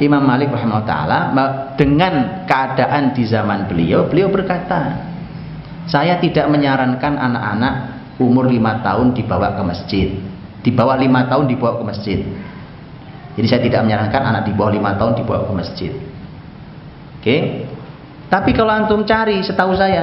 Imam Malik rahimahullah taala dengan keadaan di zaman beliau berkata, saya tidak menyarankan anak-anak umur 5 tahun dibawa ke masjid, di bawah 5 tahun dibawa ke masjid. Jadi saya tidak menyarankan anak di bawah 5 tahun dibawa ke masjid. Oke. Tapi kalau antum cari, setahu saya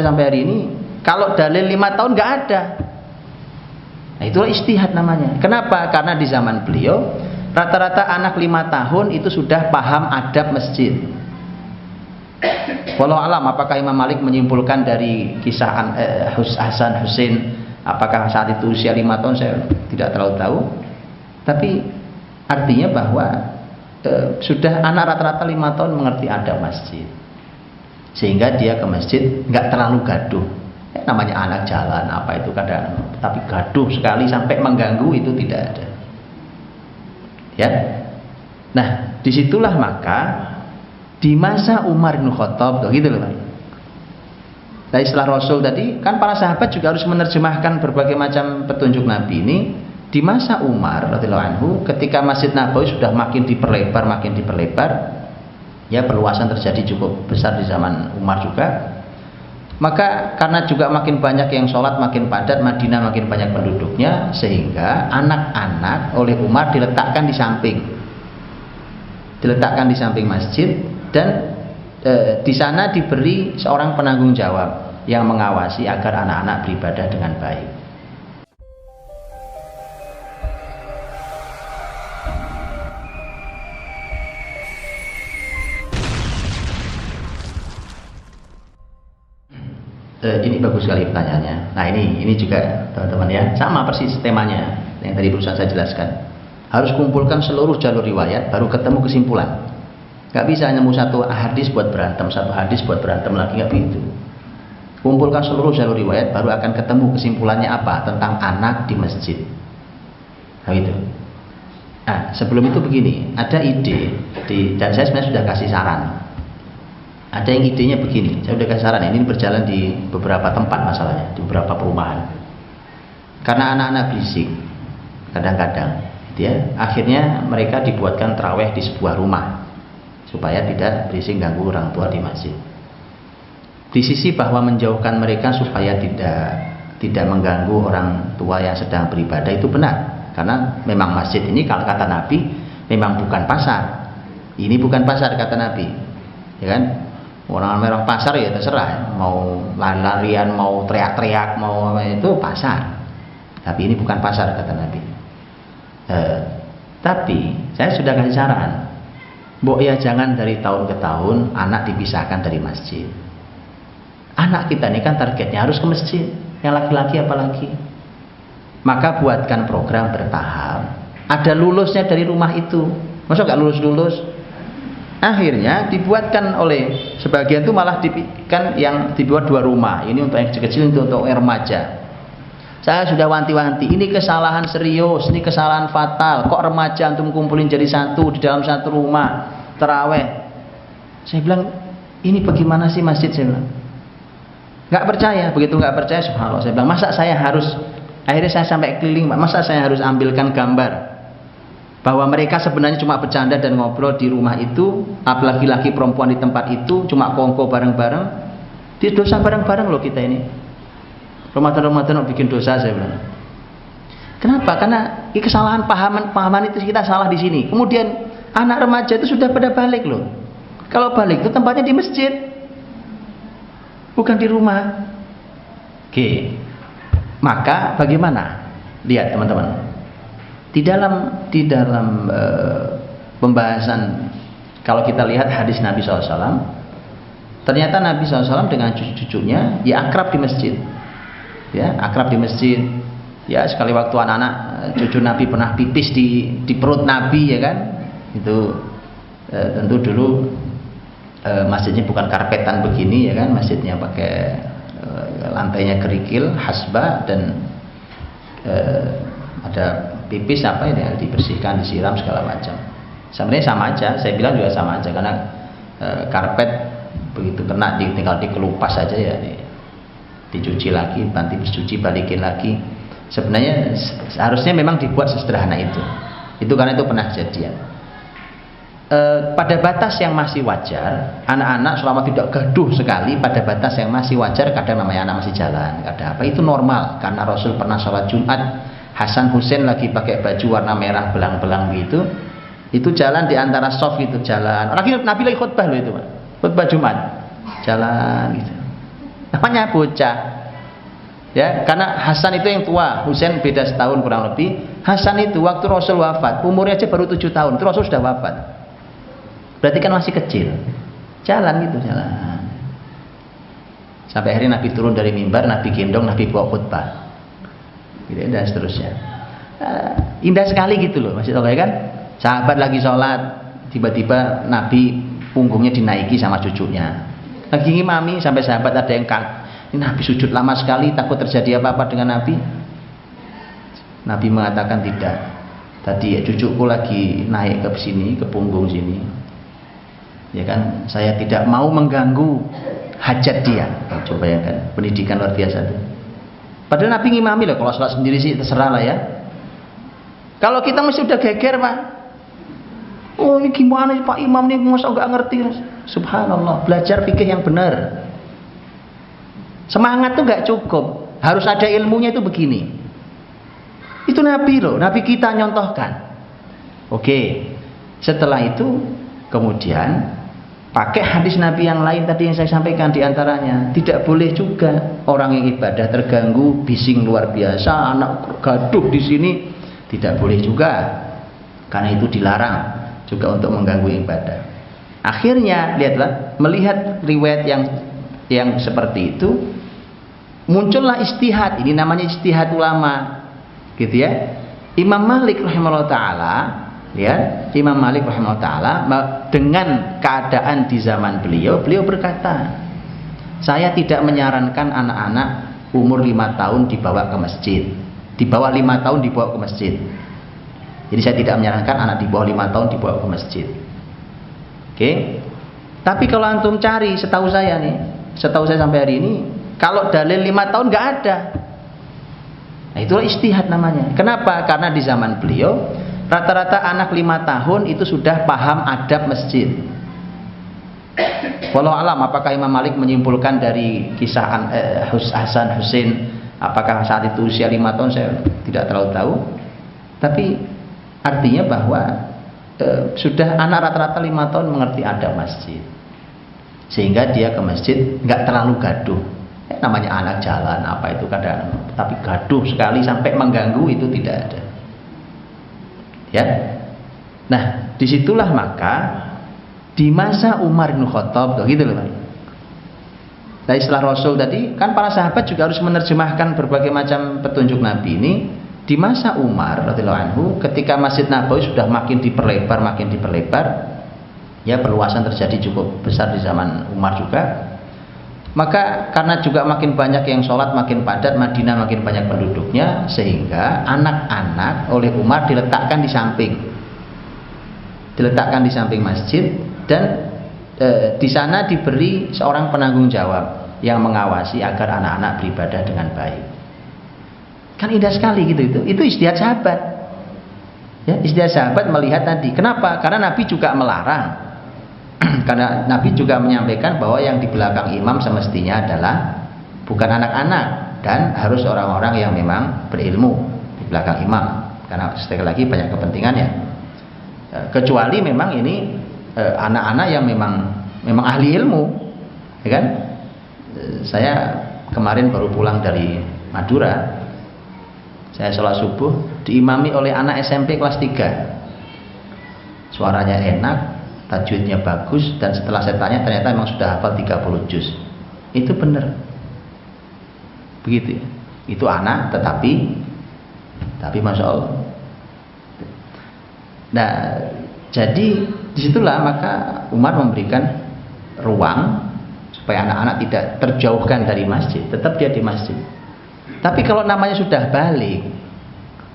sampai hari ini, kalau dalil 5 tahun nggak ada. Nah, itulah ijtihad namanya. Kenapa? Karena di zaman beliau rata-rata anak 5 tahun itu sudah paham adab masjid. Wallahu alam, apakah Imam Malik menyimpulkan dari kisah Hasan Husain, apakah saat itu usia 5 tahun, saya tidak terlalu tahu. Tapi artinya bahwa sudah anak rata-rata 5 tahun mengerti adab masjid, sehingga dia ke masjid nggak terlalu gaduh. Namanya anak jalan apa itu kadang, tapi gaduh sekali sampai mengganggu itu tidak ada. Ya. Nah, disitulah maka di masa Umar bin Khattab gitu loh. Nah, istilah Rasul tadi kan para sahabat juga harus menerjemahkan berbagai macam petunjuk Nabi ini. Di masa Umar radhiyallahu anhu, ketika Masjid Nabawi sudah makin diperlebar, ya perluasan terjadi cukup besar di zaman Umar juga. Maka karena juga makin banyak yang sholat, makin padat, Madinah makin banyak penduduknya, sehingga anak-anak oleh Umar diletakkan di samping masjid, dan di sana diberi seorang penanggung jawab yang mengawasi agar anak-anak beribadah dengan baik. Ini bagus sekali pertanyaannya. Nah, ini juga teman-teman ya, sama persis temanya yang tadi berusaha saya jelaskan. Harus kumpulkan seluruh jalur riwayat baru ketemu kesimpulan. Gak bisa nemu satu hadis buat berantem, satu hadis buat berantem lagi, gak begitu. Kumpulkan seluruh jalur riwayat baru akan ketemu kesimpulannya apa tentang anak di masjid. Nah, gitu. Nah, sebelum itu begini, ada ide dan saya sebenarnya sudah kasih saran. Ada yang idenya begini, saya udah kasih saran, ini berjalan di beberapa tempat masalahnya, di beberapa perumahan. Karena anak-anak berisik, kadang-kadang, ya, akhirnya mereka dibuatkan tarawih di sebuah rumah, supaya tidak berisik ganggu orang tua di masjid. Di sisi bahwa menjauhkan mereka supaya tidak mengganggu orang tua yang sedang beribadah itu benar, karena memang masjid ini kalau kata Nabi memang bukan pasar. Ini bukan pasar kata Nabi, ya kan? Orang pasar ya terserah, mau lari-larian, mau teriak-teriak, mau apa itu pasar. Tapi ini bukan pasar kata Nabi. Tapi saya sudah kasih saran, mbok ya jangan dari tahun ke tahun anak dipisahkan dari masjid. Anak kita ini kan targetnya harus ke masjid, yang laki-laki apalagi. Maka buatkan program bertahap. Ada lulusnya dari rumah itu. Masa nggak lulus-lulus? Akhirnya dibuatkan oleh sebagian itu malah kan yang dibuat 2 rumah. Ini untuk yang kecil-kecil, untuk yang remaja. Saya sudah wanti-wanti, ini kesalahan serius, ini kesalahan fatal. Kok remaja antum kumpulin jadi satu di dalam satu rumah taraweh? Saya bilang, ini bagaimana sih masjid? Saya bilang, nggak percaya. Begitu nggak percaya, subhanallah, saya bilang, masa saya harus, akhirnya saya sampai keliling, masa saya harus ambilkan gambar bahwa mereka sebenarnya cuma bercanda dan ngobrol di rumah itu, apalagi laki perempuan di tempat itu cuma kongko bareng-bareng, dia dosa bareng-bareng loh kita ini. Ramadan bikin dosa, saya bilang. Kenapa? Karena kesalahan pahaman itu kita salah di sini. Kemudian anak remaja itu sudah pada balik loh. Kalau balik itu tempatnya di masjid, bukan di rumah. Oke. Maka bagaimana? Lihat teman-teman. Di dalam pembahasan, kalau kita lihat hadis Nabi SAW, ternyata Nabi SAW dengan cucu-cucunya ya akrab di masjid, ya akrab di masjid. Ya sekali waktu anak-anak cucu Nabi pernah pipis di perut Nabi, ya kan? Itu tentu dulu masjidnya bukan karpetan begini, ya kan? Masjidnya pakai lantainya kerikil, hasbah, dan ada pipis apa ini dibersihkan, disiram segala macam. Sebenarnya sama aja, saya bilang juga sama aja, karena karpet begitu kena tinggal dikelupas saja ya, dicuci lagi, nanti dicuci balikin lagi. Sebenarnya harusnya memang dibuat sesederhana itu karena itu pernah kejadian. pada batas yang masih wajar, anak-anak selama tidak gaduh sekali, pada batas yang masih wajar, kadang namanya anak masih jalan, kadang apa, itu normal. Karena Rasul pernah sholat Jumat, Hasan Husain lagi pakai baju warna merah belang-belang gitu, itu jalan di antara soft gitu, jalan. Nabi lagi khutbah loh itu, Pak. Khutbah Jumat, jalan gitu. Namanya bocah. Ya, karena Hasan itu yang tua, Husain beda setahun kurang lebih. Hasan itu waktu Rasul wafat, umurnya aja baru 7 tahun, itu Rasul sudah wafat. Berarti kan masih kecil. Jalan gitu, jalan. Sampai akhirnya Nabi turun dari mimbar, Nabi gendong, Nabi bawa khutbah. Gitu, dan seterusnya. Indah sekali gitu loh, Masya Allah ya kan? Sahabat lagi sholat, tiba-tiba Nabi punggungnya dinaiki sama cucunya. Lagi ngimami sampai sahabat ada yang ini Nabi sujud lama sekali, takut terjadi apa-apa dengan Nabi. Nabi mengatakan tidak. Tadi ya cucuku lagi naik ke sini, ke punggung sini. Ya kan, saya tidak mau mengganggu hajat dia. Coba ya kan, pendidikan luar biasa itu. Padahal Nabi ngimami loh, kalau sholat sendiri sih terserah lah ya. Kalau kita mesti udah geger, Pak. Oh ini gimana Pak Imam nih, masa nggak ngerti? Subhanallah, belajar fikih yang benar. Semangat tuh nggak cukup, harus ada ilmunya itu begini. Itu Nabi loh, Nabi kita nyontohkan. Oke, setelah itu kemudian pakai hadis Nabi yang lain tadi yang saya sampaikan diantaranya. Tidak boleh juga orang yang ibadah terganggu, bising luar biasa, anak gaduh di sini, tidak boleh juga. Karena itu dilarang juga untuk mengganggu ibadah. Akhirnya lihatlah, melihat riwayat yang seperti itu, muncullah ijtihad. Ini namanya ijtihad ulama, gitu ya. Imam Malik rahimahullah taala, ya, Imam Malik rahimahullah taala dengan keadaan di zaman beliau berkata, saya tidak menyarankan anak-anak umur 5 tahun dibawa ke masjid. Di bawah 5 tahun dibawa ke masjid. Jadi saya tidak menyarankan anak di bawah 5 tahun dibawa ke masjid. Oke. Tapi kalau antum cari, setahu saya sampai hari ini, kalau dalil 5 tahun nggak ada. Nah, itulah ijtihad namanya. Kenapa? Karena di zaman beliau rata-rata anak 5 tahun itu sudah paham adab masjid. Walau alam, apakah Imam Malik menyimpulkan dari kisah Hasan Husain, apakah saat itu usia 5 tahun, saya tidak terlalu tahu. Tapi artinya bahwa sudah anak rata-rata 5 tahun mengerti adab masjid, sehingga dia ke masjid nggak terlalu gaduh. Namanya anak jalan apa itu kadang, tapi gaduh sekali sampai mengganggu itu tidak ada. Ya, nah disitulah maka di masa Umar bin Khattab, gitu loh. Nah istilah Rasul tadi kan para sahabat juga harus menerjemahkan berbagai macam petunjuk Nabi ini. Di masa Umar radhiyallahu anhu, ketika Masjid Nabawi sudah makin diperlebar, ya perluasan terjadi cukup besar di zaman Umar juga. Maka karena juga makin banyak yang sholat, makin padat, Madinah makin banyak penduduknya, sehingga anak-anak oleh Umar diletakkan di samping masjid, dan di sana diberi seorang penanggung jawab yang mengawasi agar anak-anak beribadah dengan baik. Kan indah sekali gitu itu ijtihad sahabat. Ya, ijtihad sahabat melihat tadi. Kenapa? Karena Nabi juga melarang. Karena Nabi juga menyampaikan bahwa yang di belakang imam semestinya adalah bukan anak-anak, dan harus orang-orang yang memang berilmu di belakang imam. Karena sekali lagi banyak kepentingannya. Kecuali memang ini anak-anak yang memang ahli ilmu, ya kan? Saya kemarin baru pulang dari Madura. Saya sholat subuh diimami oleh anak SMP kelas 3. Suaranya enak, tajwidnya bagus, dan setelah saya tanya ternyata memang sudah hafal 30 juz. Itu benar. Begitu ya. Itu anak tapi Masya Allah. Nah, jadi disitulah maka Umar memberikan ruang supaya anak-anak tidak terjauhkan dari masjid, tetap dia di masjid. Tapi kalau namanya sudah balik,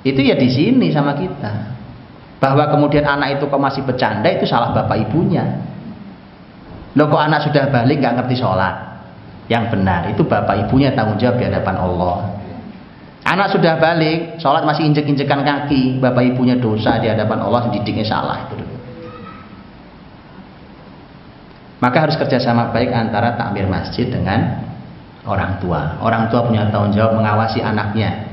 itu ya di sini sama kita. Bahwa kemudian anak itu kok masih bercanda, itu salah bapak ibunya. Loh kok anak sudah balik nggak ngerti sholat? Yang benar itu bapak ibunya tanggung jawab di hadapan Allah. Anak sudah balik, sholat masih injek-injekan kaki, bapak ibunya dosa di hadapan Allah, didiknya salah. Itu Maka harus kerjasama baik antara takmir masjid dengan orang tua. Orang tua punya tanggung jawab mengawasi anaknya.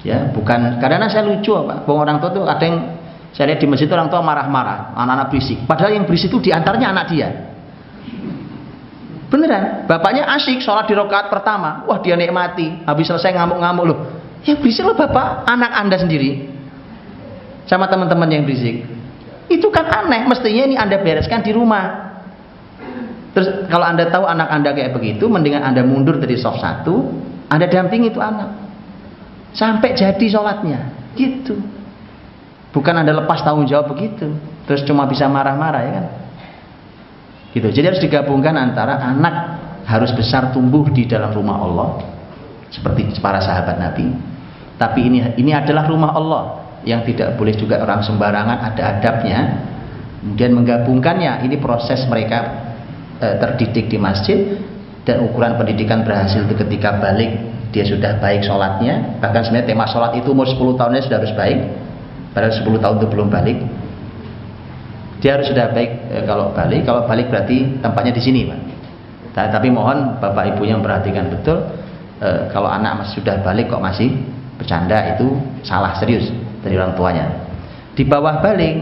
Ya, bukan karena saya lucu Pak. Orang tua tuh ada yang saya lihat di masjid orang tua marah-marah, anak-anak berisik. Padahal yang berisik itu diantaranya anak dia. Beneran, bapaknya asyik sholat di rakaat pertama, wah dia nikmati, habis selesai ngamuk-ngamuk loh. Ya berisik loh bapak, anak anda sendiri sama teman-teman yang berisik. Itu kan aneh, mestinya ini anda bereskan di rumah. Terus kalau anda tahu anak anda kayak begitu, mendingan anda mundur dari soft 1, anda dampingi itu anak sampai jadi sholatnya, gitu. Bukan anda lepas tanggung jawab begitu, terus cuma bisa marah-marah ya kan. Gitu. Jadi harus digabungkan antara anak harus besar tumbuh di dalam rumah Allah seperti para sahabat Nabi, tapi ini adalah rumah Allah yang tidak boleh juga orang sembarangan, ada adabnya. Kemudian menggabungkannya, ini proses mereka terdidik di masjid, dan ukuran pendidikan berhasil itu ketika balik dia sudah baik sholatnya. Bahkan sebenarnya tema sholat itu umur 10 tahunnya sudah harus baik, padahal 10 tahun itu belum balik. Dia harus sudah baik kalau balik berarti tempatnya di sini Pak. Tapi mohon bapak ibunya memperhatikan betul, kalau anak masih sudah balik kok masih bercanda, itu salah serius dari orang tuanya. Di bawah balik,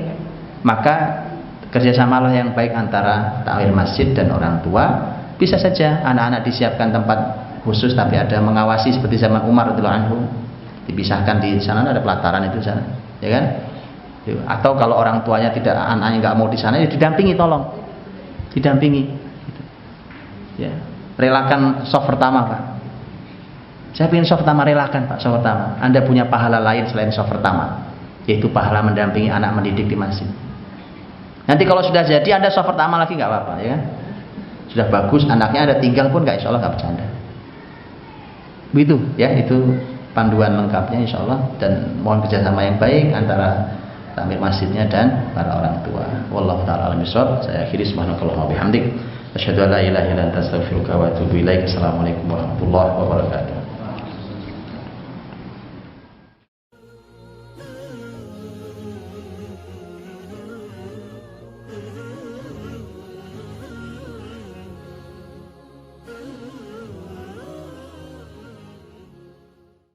maka kerjasamalah yang baik antara takmir masjid dan orang tua. Bisa saja anak-anak disiapkan tempat khusus, tapi ada mengawasi seperti zaman Umar radhiyallahu anhu, dipisahkan di sana, ada pelataran itu sana, ya kan? Atau kalau orang tuanya tidak, anaknya nggak mau di sana, ya didampingi, tolong didampingi gitu. Ya, relakan soft pertama Pak, saya ingin soft pertama, relakan Pak soft pertama. Anda punya pahala lain selain soft pertama, yaitu pahala mendampingi anak mendidik di masjid. Nanti kalau sudah jadi Anda soft pertama lagi nggak apa-apa ya kan, sudah bagus, anaknya Anda tinggal pun nggak, insya Allah nggak bercanda. Begitu ya, itu panduan lengkapnya insya Allah. Dan mohon kerjasama yang baik antara takmir masjidnya dan para orang tua. Wallahu ta'ala a'lam bishawab. Saya akhiri, subhanakallahumma wa bihamdik, asyhadu an la ilaha illa anta astaghfiruka wa atubu ilaik. Assalamualaikum warahmatullahi wabarakatuh.